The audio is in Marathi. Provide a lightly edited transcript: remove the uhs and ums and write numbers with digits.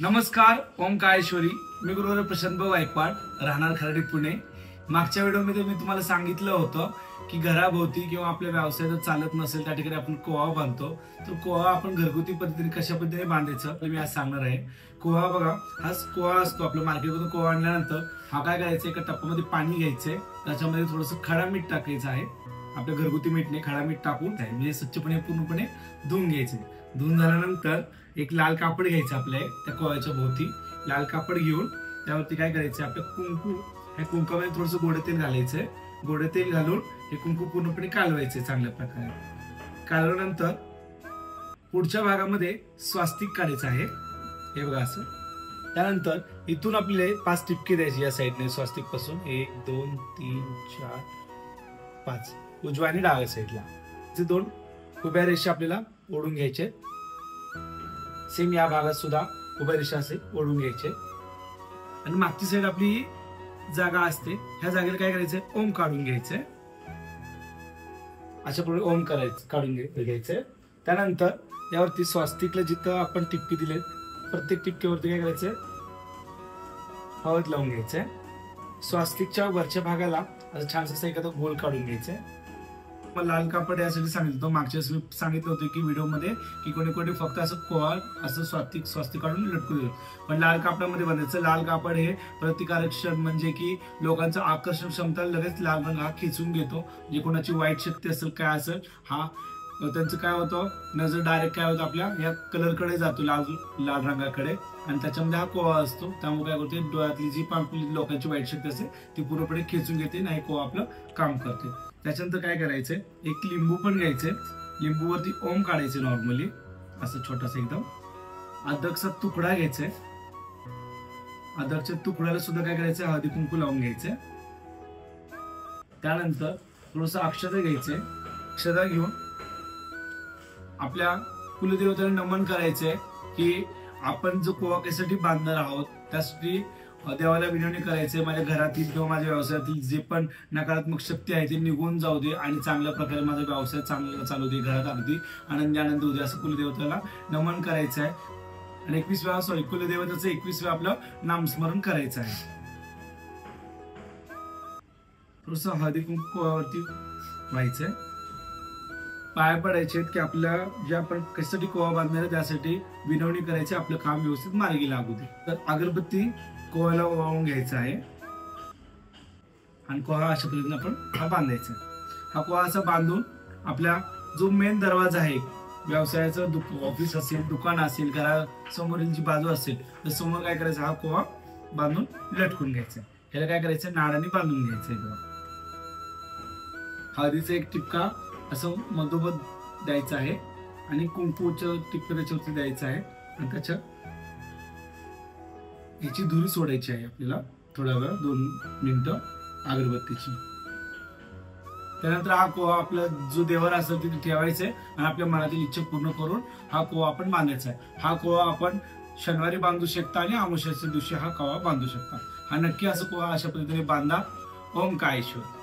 नमस्कार, ओंकारेश्वरी. मी गुरुवर प्रशांत गायकवाड, राहणार खराडी, पुणे. मागच्या व्हिडिओमध्ये मी तुम्हाला सांगितलं होतं की घराभोवती किंवा आपल्या व्यवसायात चालत नसेल त्या ठिकाणी आपण कोवा बांधतो. तर कोवा आपण घरगुती पद्धतीने कशा पद्धतीने बांधायचं मी आज सांगणार आहे. कोवा बघा, हा कोवा असतो. आपल्या मार्केटमधून कोवा आणल्यानंतर हा काय करायचं, एका टप्प्यामध्ये पाणी घ्यायचंय, त्याच्यामध्ये थोडंसं खडा मीठ टाकायचं आहे. आपल्या घरगुती मीठने खडा मीठ टाकून म्हणजे स्वच्छपणे पूर्णपणे धुवून घ्यायचे. धुवून झाल्यानंतर एक लाल कापड घ्यायचं आपल्या त्या कोव्याच्या भोवती. लाल कापड घेऊन त्यावरती काय करायचं, आपलं कुंकू, ह्या कुंकामध्ये थोडंसं गोडे तेल घालायचंय. गोडे तेल घालून हे कुंकू पूर्णपणे कालवायचे चांगल्या प्रकारे. कालवल्यानंतर पुढच्या भागामध्ये स्वास्तिक काढायचं आहे, हे बघा असं. त्यानंतर इथून आपले 5 टिपके द्यायचे या साईडने स्वास्तिक पासून. 1 2 3 4 5 उजव्या आणि डाव्या साईडला. ते 2 उभ्या रेषा आपल्याला ओढून घ्यायचे. सेम या भागात सुद्धा उभ्या रेषा असे ओढून घ्यायचे. आणि मागची साईड आपली जागा असते, ह्या जागेला काय करायचंय, ओम काढून घ्यायचंय. अशा प्रकारे ओम काढून घ्यायचंय. त्यानंतर यावरती स्वास्तिकला जिथं आपण टिपके दिले, प्रत्येक टिपक्यावरती काय करायचंय, हळद लावून घ्यायचंय. स्वास्तिकच्या वरच्या भागाला असं छान असं एखादा गोल काढून घ्यायचंय. मग लाल कापड यासाठी सांगितलं होतं, मागच्या वेळेस मी सांगितलं होतं की व्हिडिओमध्ये की कोणी कोणी फक्त असं कोवा असं स्वास्तिक काढून लटकू देतो, पण लाल कापडामध्ये बनायचं. लाल कापड हे प्रतिकारक क्षण म्हणजे की लोकांचं आकर्षण क्षमता लगेच लाल रंग हा खेचून घेतो. जे कोणाची वाईट शक्ती असेल काय असेल, हा त्यांचं काय होतं, नजर डायरेक्ट काय होतं आपल्या या कलरकडे जातो, लाल रंगाकडे, आणि त्याच्यामध्ये हा कोवा असतो. त्यामुळे काय होते, डोळ्यातली जी आपली लोकांची वाईट शक्ती असते ती पूर्णपणे खेचून घेते, नाही कोवा आपलं काम करते. त्याच्यानंतर काय करायचंय, एक लिंबू पण घ्यायचंय. लिंबूवरती ओम काढायचे नॉर्मली असं छोटासा एकदम. अद्रकचा तुकडा घ्यायचाय. अद्रकच्या तुकड्याला सुद्धा काय करायचंय, हळदी कुंकू लावून घ्यायचंय. त्यानंतर थोडस अक्षता घ्यायचंय. अक्षता घेऊन आपल्या कुलदेवतेला नमन करायचंय की आपण जो कोवा कशासाठी बांधणार आहोत त्यासाठी देवाला विनवणी करायचंय, माझ्या घरातील किंवा माझ्या व्यवसायातील जे पण नकारात्मक शक्ती आहे ते निघून जाऊ दे आणि चांगल्या प्रकारे माझा व्यवसाय चांगला चालू दे, घरात अगदी आनंदी आनंद होऊ दे, असं कुलदेवतेला नमन करायचं आहे. आणि 21 वेळा कुलदेवतेचं 21 वेळा आपलं नामस्मरण करायचं आहे. थोडस हळदी कुंकूवरती व्हायचंय. पाय पडायचे की आपल्या जे आपण कशासाठी कोवा बांधणार आहे त्यासाठी विनवणी करायची, आपलं काम व्यवस्थित मार्गी लागू दे. तर अगरबत्ती कोवाला ओवाळून घ्यायचा आहे आणि कोवा अशा पद्धतीने आपण हा बांधायचा. हा कोवा असा बांधून आपल्या जो मेन दरवाजा आहे, व्यवसायाचं ऑफिस असेल, दुकान असेल, घरासमोरील जी बाजू असेल, तर समोर काय करायचं, हा कोवा बांधून लटकून घ्यायचा. ह्याला काय करायचं, नाडाने बांधून घ्यायचंय. हळदीचा एक टिपका असं मधोमध द्यायचं आहे आणि कुंकूच्या टिपका त्याच्यावरती द्यायचं आहे. आणि त्याच्या याची धुरी सोडायची आहे आपल्याला थोड्या वेळ, 2 मिनिटं अगरबत्तीची. त्यानंतर हा कोवा आपला जो देवर असेल तिथे ठेवायचा आहे आणि आपल्या मनातील इच्छा पूर्ण करून हा कोवा आपण बांधायचा आहे. हा कोवा आपण शनिवारी बांधू शकता आणि अमावस्येच्या दिवशी हा कोवा बांधू शकता. हा नक्की असं कोवा अशा पद्धतीने बांधा. ओंकारेश्वर.